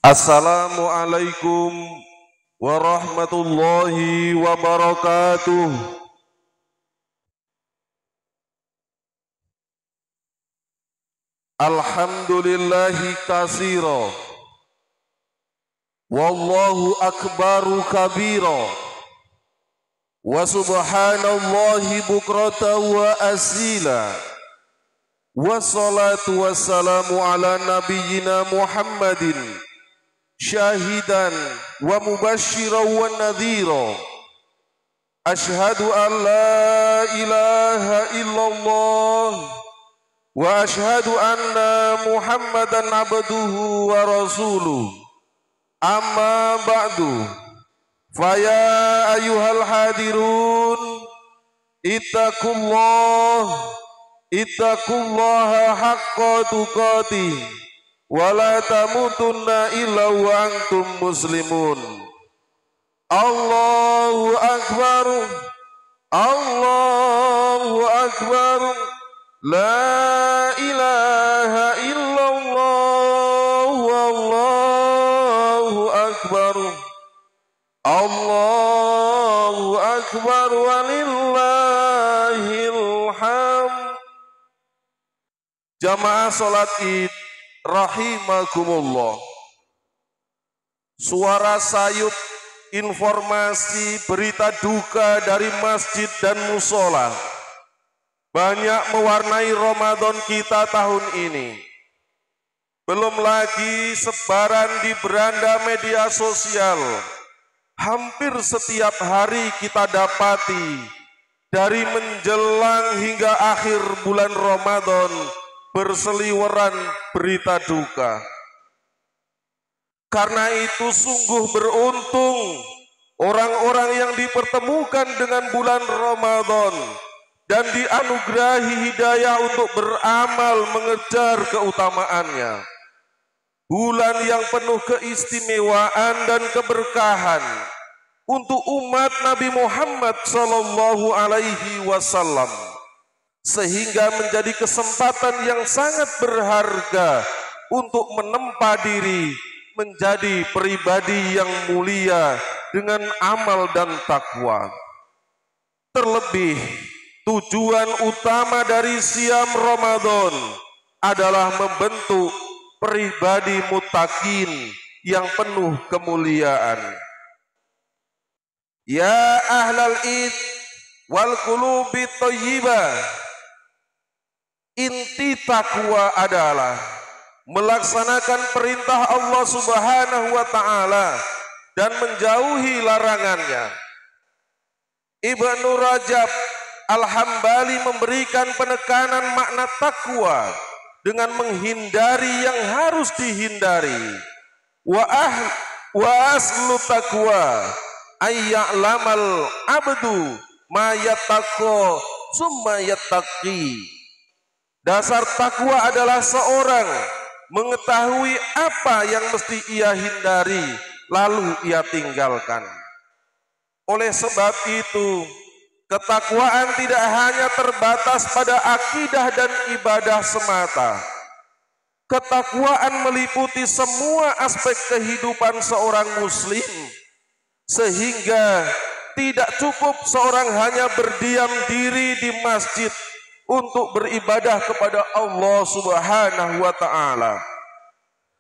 Assalamualaikum warahmatullahi wabarakatuh. Alhamdulillahi katsira, wallahu akbaru kabira, wa subhanallahi bukrata wa asila, wassalatu wassalamu ala nabiyyina Muhammadin syahidan wa mubasyiran wa nadhira. Asyhadu an la ilaha illallah wa asyhadu anna Muhammadan abduhu wa rasuluh. Amma ba'du, faya ayyuhal hadirun ittaqullaha haqqa tuqatih wala tamutunna illa wa antum muslimun. Allahu akbar, Allahu akbar, la ilaha illallah, Allahu akbar, Allahu akbar, walillahil hamd. Jamaah salat Id rahimakumullah. Suara sayup informasi berita duka dari masjid dan musola banyak mewarnai Ramadan kita tahun ini. Belum lagi sebaran di beranda media sosial. Hampir setiap hari kita dapati dari menjelang hingga akhir bulan Ramadan berseliweran berita duka. Karena itu sungguh beruntung orang-orang yang dipertemukan dengan bulan Ramadan dan dianugerahi hidayah untuk beramal mengejar keutamaannya. Bulan yang penuh keistimewaan dan keberkahan untuk umat Nabi Muhammad sallallahu alaihi wasallam, sehingga menjadi kesempatan yang sangat berharga untuk menempa diri menjadi pribadi yang mulia dengan amal dan takwa. Terlebih, tujuan utama dari siam Ramadan adalah membentuk pribadi muttaqin yang penuh kemuliaan. Ya ahlal id wal qulubi thayyibah, inti takwa adalah melaksanakan perintah Allah Subhanahu wa ta'ala dan menjauhi larangannya. Ibnu Rajab Al-Hambali memberikan penekanan makna takwa dengan menghindari yang harus dihindari. Wa aslu takwa ayya'lamal abdu ma yattaqo summa yattaqi. Dasar takwa adalah seorang mengetahui apa yang mesti ia hindari, lalu ia tinggalkan. Oleh sebab itu, ketakwaan tidak hanya terbatas pada akidah dan ibadah semata. Ketakwaan meliputi semua aspek kehidupan seorang muslim, sehingga tidak cukup seorang hanya berdiam diri di masjid untuk beribadah kepada Allah Subhanahu wa ta'ala.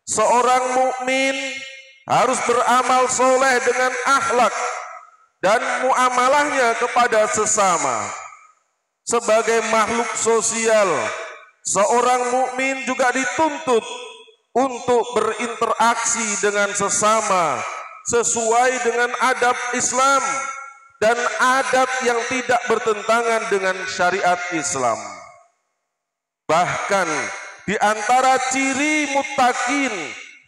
Seorang mukmin harus beramal soleh dengan akhlak dan muamalahnya kepada sesama. Sebagai makhluk sosial, seorang mukmin juga dituntut untuk berinteraksi dengan sesama sesuai dengan adab Islam dan adab yang tidak bertentangan dengan syariat Islam. Bahkan di antara ciri muttaqin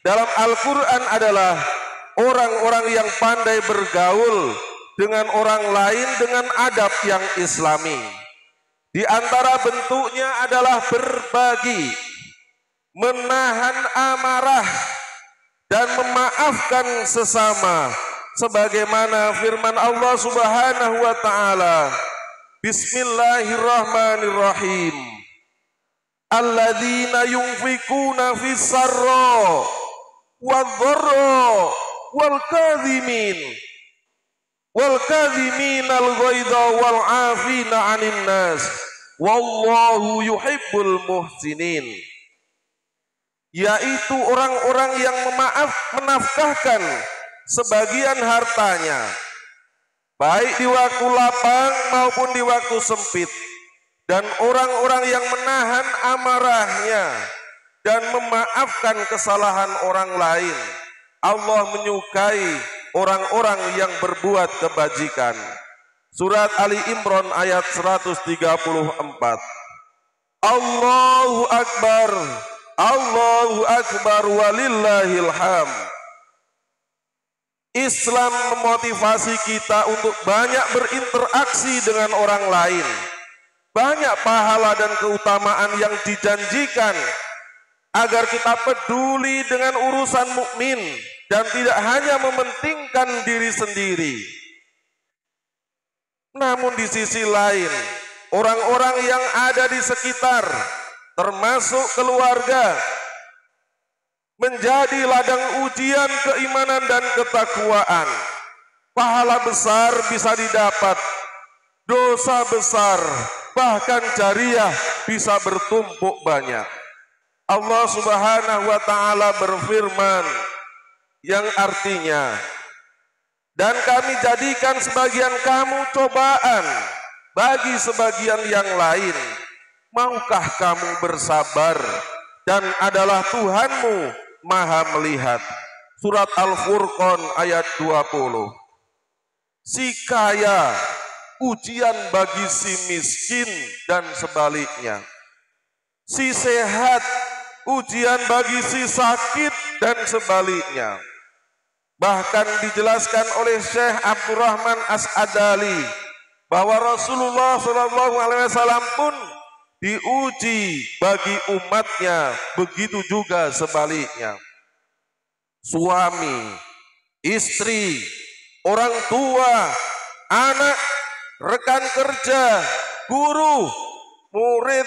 dalam Al-Quran adalah orang-orang yang pandai bergaul dengan orang lain dengan adab yang islami. Di antara bentuknya adalah berbagi, menahan amarah, dan memaafkan sesama, sebagaimana firman Allah Subhanahu wa ta'ala, Bismillahirrahmanirrahim, alladzina yunfikuna fis sarra wadh-dharra wal kadhiminal ghaidha wal 'afina 'anil nas wallahu yuhibbul muhsinin, yaitu orang-orang yang menafkahkan sebagian hartanya baik di waktu lapang maupun di waktu sempit, dan orang-orang yang menahan amarahnya dan memaafkan kesalahan orang lain. Allah menyukai orang-orang yang berbuat kebajikan. Surat Ali Imran ayat 134. Allahu Akbar, Allahu Akbar walillahil hamd. Islam memotivasi kita untuk banyak berinteraksi dengan orang lain. Banyak pahala dan keutamaan yang dijanjikan agar kita peduli dengan urusan mukmin dan tidak hanya mementingkan diri sendiri. Namun di sisi lain, orang-orang yang ada di sekitar, termasuk keluarga, menjadi ladang ujian keimanan dan ketakwaan. Pahala besar bisa didapat, dosa besar bahkan jariah bisa bertumpuk banyak. Allah Subhanahu wa ta'ala berfirman yang artinya, dan kami jadikan sebagian kamu cobaan bagi sebagian yang lain. Maukah kamu bersabar? Dan adalah Tuhanmu Maha melihat. Surat Al-Furqan ayat 20. Si kaya ujian bagi si miskin dan sebaliknya. Si sehat ujian bagi si sakit dan sebaliknya. Bahkan dijelaskan oleh Syekh Abdurrahman As-Adali bahwa Rasulullah SAW pun diuji bagi umatnya, begitu juga sebaliknya. Suami, istri, orang tua, anak, rekan kerja, guru, murid,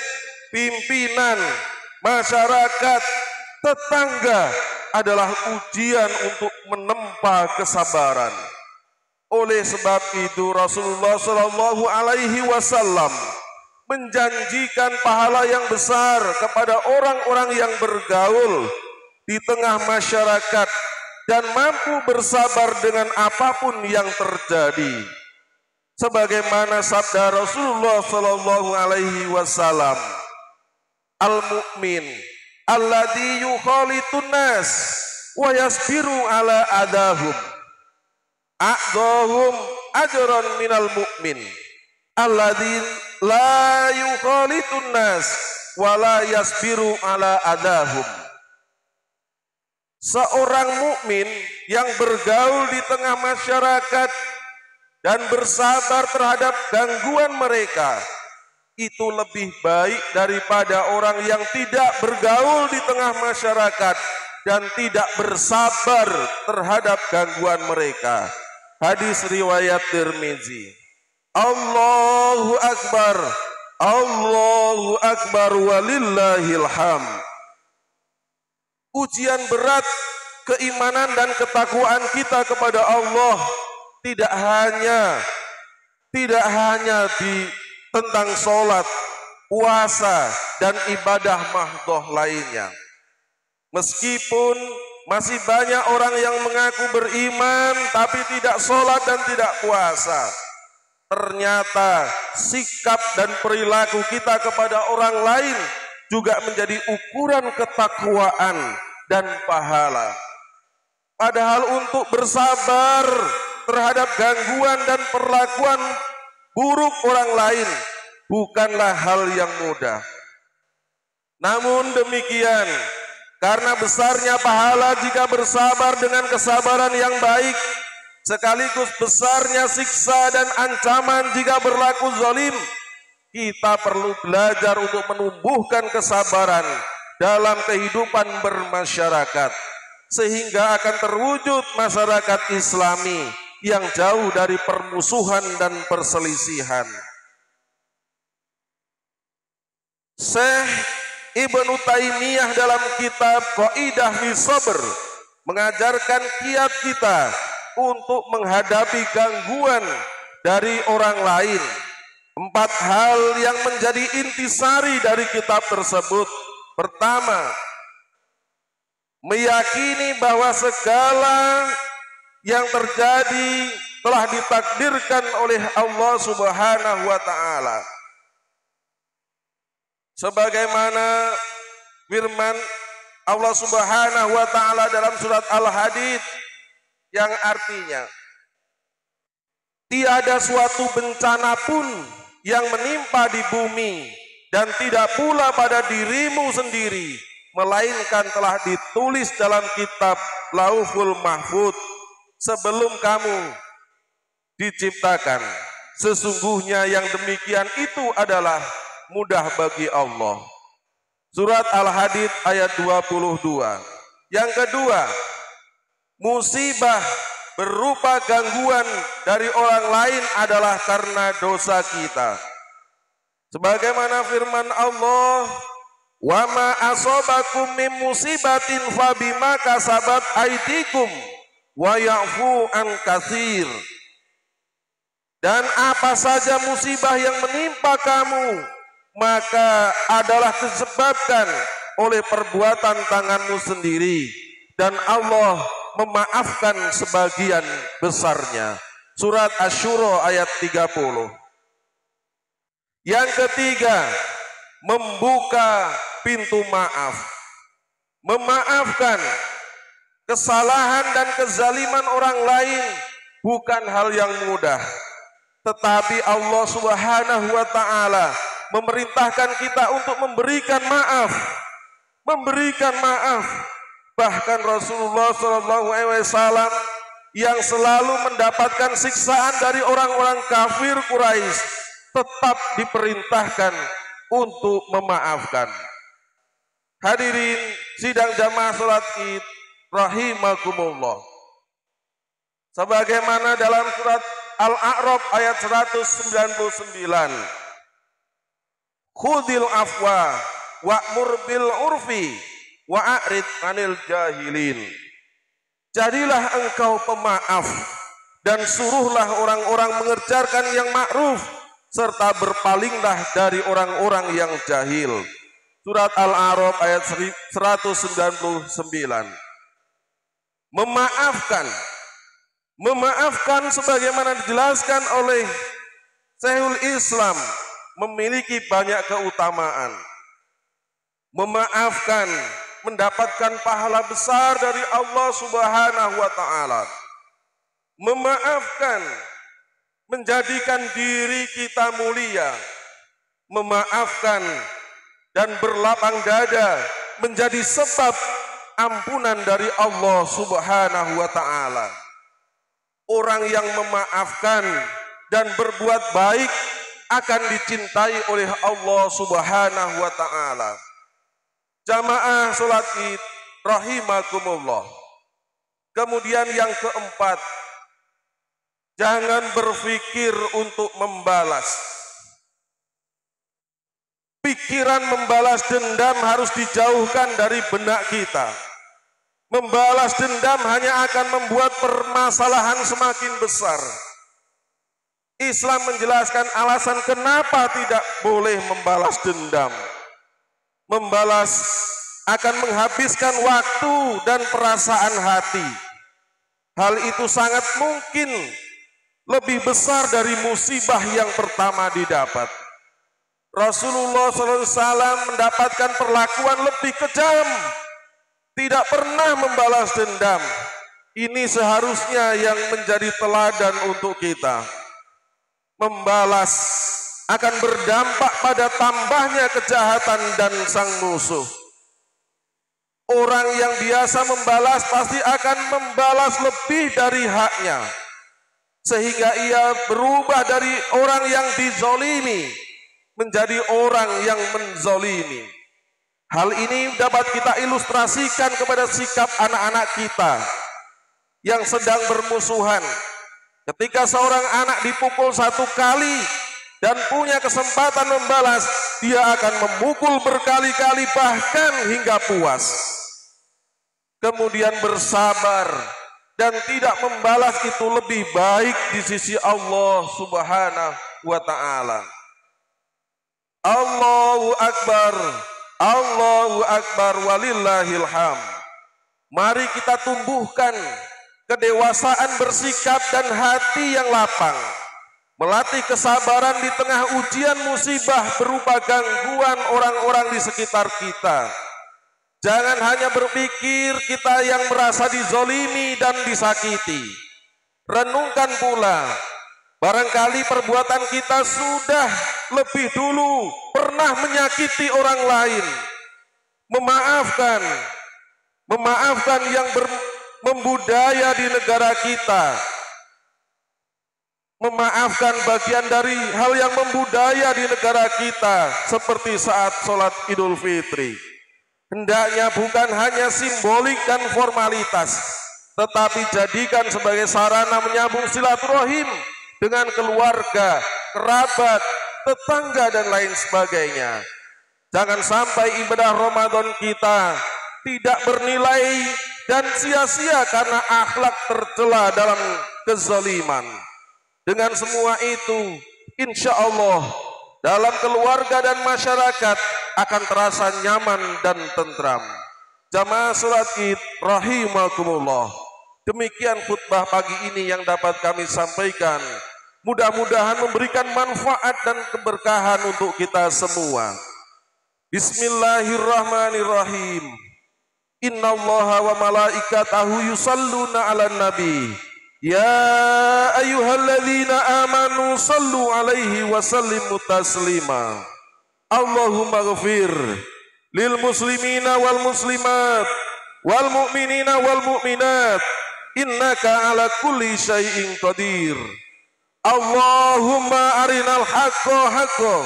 pimpinan, masyarakat, tetangga adalah ujian untuk menempa kesabaran. Oleh sebab itu Rasulullah SAW menjanjikan pahala yang besar kepada orang-orang yang bergaul di tengah masyarakat dan mampu bersabar dengan apapun yang terjadi. Sebagaimana sabda Rasulullah SAW, al-mu'min alladhi yukhalitun nas wa yasbiru ala adahum a'dahum ajran minal mu'min alladhi la yukhalitun nas wa la yasbiru ala adahum. Seorang mukmin yang bergaul di tengah masyarakat dan bersabar terhadap gangguan mereka itu lebih baik daripada orang yang tidak bergaul di tengah masyarakat dan tidak bersabar terhadap gangguan mereka. Hadis riwayat Tirmizi. Allahu Akbar, Allahu Akbar walillahil hamd. Ujian berat keimanan dan ketakwaan kita kepada Allah tidak hanya tentang sholat, puasa, dan ibadah mahdoh lainnya. Meskipun masih banyak orang yang mengaku beriman tapi tidak sholat dan tidak puasa, ternyata sikap dan perilaku kita kepada orang lain juga menjadi ukuran ketakwaan dan pahala. Padahal untuk bersabar terhadap gangguan dan perlakuan buruk orang lain bukanlah hal yang mudah. Namun demikian, karena besarnya pahala jika bersabar dengan kesabaran yang baik, sekaligus besarnya siksa dan ancaman jika berlaku zalim, kita perlu belajar untuk menumbuhkan kesabaran dalam kehidupan bermasyarakat, sehingga akan terwujud masyarakat Islami yang jauh dari permusuhan dan perselisihan. Syekh Ibnu Taimiyah dalam kitab Qaidah fi Sabr mengajarkan kiat kita untuk menghadapi gangguan dari orang lain. 4 hal yang menjadi intisari dari kitab tersebut. Pertama, meyakini bahwa segala yang terjadi telah ditakdirkan oleh Allah Subhanahu wa taala. Sebagaimana firman Allah Subhanahu wa taala dalam surat Al-Hadid yang artinya, tiada suatu bencana pun yang menimpa di bumi dan tidak pula pada dirimu sendiri, melainkan telah ditulis dalam kitab Lauhul Mahfuz sebelum kamu diciptakan. Sesungguhnya yang demikian itu adalah mudah bagi Allah. Surat Al-Hadid ayat 22. Yang kedua, musibah berupa gangguan dari orang lain adalah karena dosa kita. Sebagaimana firman Allah, wa ma asobakum min musibatin fabima kasabat aidikum wa ya'fu an katsir. Dan apa saja musibah yang menimpa kamu, maka adalah disebabkan oleh perbuatan tanganmu sendiri, dan Allah memaafkan sebagian besarnya. Surat Asy-Syura ayat 30. Yang ketiga, membuka pintu maaf. Memaafkan kesalahan dan kezaliman orang lain bukan hal yang mudah, tetapi Allah Subhanahu wa taala memerintahkan kita untuk memberikan maaf. Memberikan maaf. Bahkan Rasulullah SAW yang selalu mendapatkan siksaan dari orang-orang kafir Quraisy tetap diperintahkan untuk memaafkan. Hadirin sidang jamaah salat Id rahimakumullah. Sebagaimana dalam surat Al-A'raf ayat 199. Khudil afwa wa'mur bil urfi wa'rid 'anil jahilin. Jadilah engkau pemaaf dan suruhlah orang-orang mengerjakan yang ma'ruf, serta berpalinglah dari orang-orang yang jahil. Surat Al-A'raf ayat 199. Memaafkan sebagaimana dijelaskan oleh Syekhul Islam memiliki banyak keutamaan. Memaafkan mendapatkan pahala besar dari Allah Subhanahu wa taala. Memaafkan menjadikan diri kita mulia. Memaafkan dan berlapang dada menjadi sebab ampunan dari Allah Subhanahu wa taala. Orang yang memaafkan dan berbuat baik akan dicintai oleh Allah Subhanahu wa taala. Jamaah salat Id rahimakumullah. Kemudian yang keempat, jangan berpikir untuk membalas. Pikiran membalas dendam harus dijauhkan dari benak kita. Membalas dendam hanya akan membuat permasalahan semakin besar. Islam menjelaskan alasan kenapa tidak boleh membalas dendam. Membalas akan menghabiskan waktu dan perasaan hati. Hal itu sangat mungkin lebih besar dari musibah yang pertama didapat. Rasulullah SAW mendapatkan perlakuan lebih kejam, tidak pernah membalas dendam. Ini seharusnya yang menjadi teladan untuk kita. Membalas akan berdampak pada tambahnya kejahatan dan sang musuh. Orang yang biasa membalas pasti akan membalas lebih dari haknya, sehingga ia berubah dari orang yang dizolimi menjadi orang yang menzolimi. Hal ini dapat kita ilustrasikan kepada sikap anak-anak kita yang sedang bermusuhan. Ketika seorang anak dipukul 1 kali dan punya kesempatan membalas, dia akan memukul berkali-kali bahkan hingga puas. kemudian bersabar, dan tidak membalas itu lebih baik di sisi Allah Subhanahu wa ta'ala. Allahu Akbar, Allahu Akbar, walillahil hamd. Mari kita tumbuhkan kedewasaan bersikap dan hati yang lapang, melatih kesabaran di tengah ujian musibah berupa gangguan orang-orang di sekitar kita. Jangan hanya berpikir kita yang merasa dizolimi dan disakiti. Renungkan pula, barangkali perbuatan kita sudah lebih dulu pernah menyakiti orang lain. Memaafkan yang membudaya di negara kita. Memaafkan bagian dari hal yang membudaya di negara kita, seperti saat sholat Idul Fitri. Hendaknya bukan hanya simbolik dan formalitas, tetapi jadikan sebagai sarana menyambung silaturahim dengan keluarga, kerabat, tetangga, dan lain sebagainya. Jangan sampai ibadah Ramadan kita tidak bernilai dan sia-sia karena akhlak tercela dalam kezaliman. Dengan semua itu, insya Allah dalam keluarga dan masyarakat akan terasa nyaman dan tentram. Jamaah salat Id rahimakumullah. Demikian khutbah pagi ini yang dapat kami sampaikan. Mudah-mudahan memberikan manfaat dan keberkahan untuk kita semua. Bismillahirrahmanirrahim. Innallaha wa malaikatahu yusalluna 'alan nabi. Ya ayyuhalladzina amanu sallu 'alaihi wa sallimu taslima. Allahumma ghfir lil muslimina wal muslimat wal mu'minina wal mu'minat innaka 'ala kulli syai'in qadir. Allahumma arinal haqqo haqqo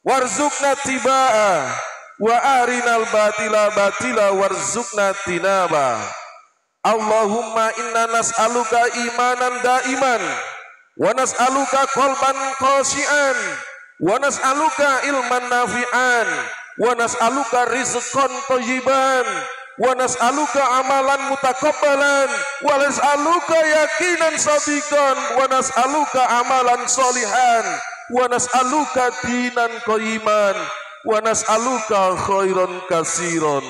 warzuqna tibaa wa arinal batila batila warzuqna tinaba. Allahumma inna nas'aluka imanan daiman wa nas'aluka qalban khashi'an wa nas'aluka ilman nafi'an wa nas'aluka rizqan thayyiban wa nas'aluka amalan mutakabbalan wa nas'aluka yakinan sadiqan wa nas'aluka amalan solihan wa nas'aluka dinan qayyiman wa nas'aluka khairan kasiran.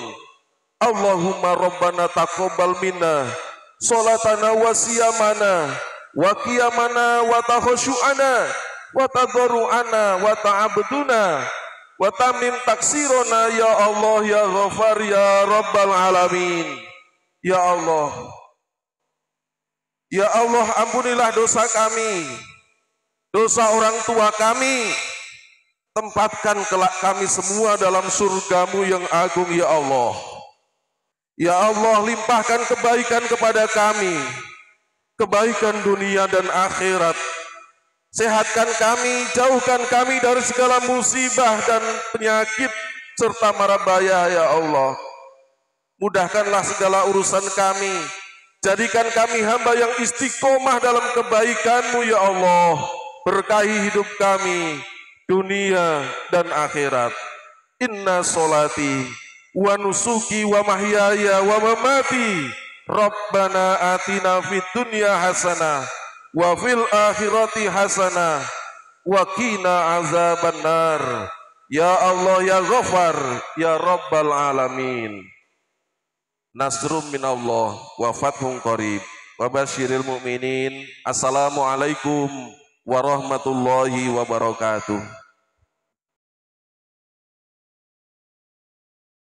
Allahumma rabbana taqabbal minna salatana wa siyamana wa qiyamana wa takhushu'ana wa tadarru'ana wa ta'abduna wa tamim taksirona ya Allah ya Ghafar ya Rabbal Alamin. Ya Allah, ya Allah, ampunilah dosa kami, dosa orang tua kami. Tempatkan kelak kami semua dalam surgamu yang agung ya Allah. Ya Allah, limpahkan kebaikan kepada kami, kebaikan dunia dan akhirat. Sehatkan kami, jauhkan kami dari segala musibah dan penyakit serta mara bahaya ya Allah. Mudahkanlah segala urusan kami. Jadikan kami hamba yang istiqomah dalam kebaikan-Mu ya Allah. Berkahi hidup kami, dunia dan akhirat. Inna solati wa nusuki wa mahyaya wa mamati Rabbana atina fid dunya hasanah wa fil akhirati hasanah wa qina azabannar. Ya Allah ya Ghafar ya Rabbal Alamin. Nasrum minallah wa fathun qarib wa basyiril mu'minin. Assalamualaikum warahmatullahi wabarakatuh.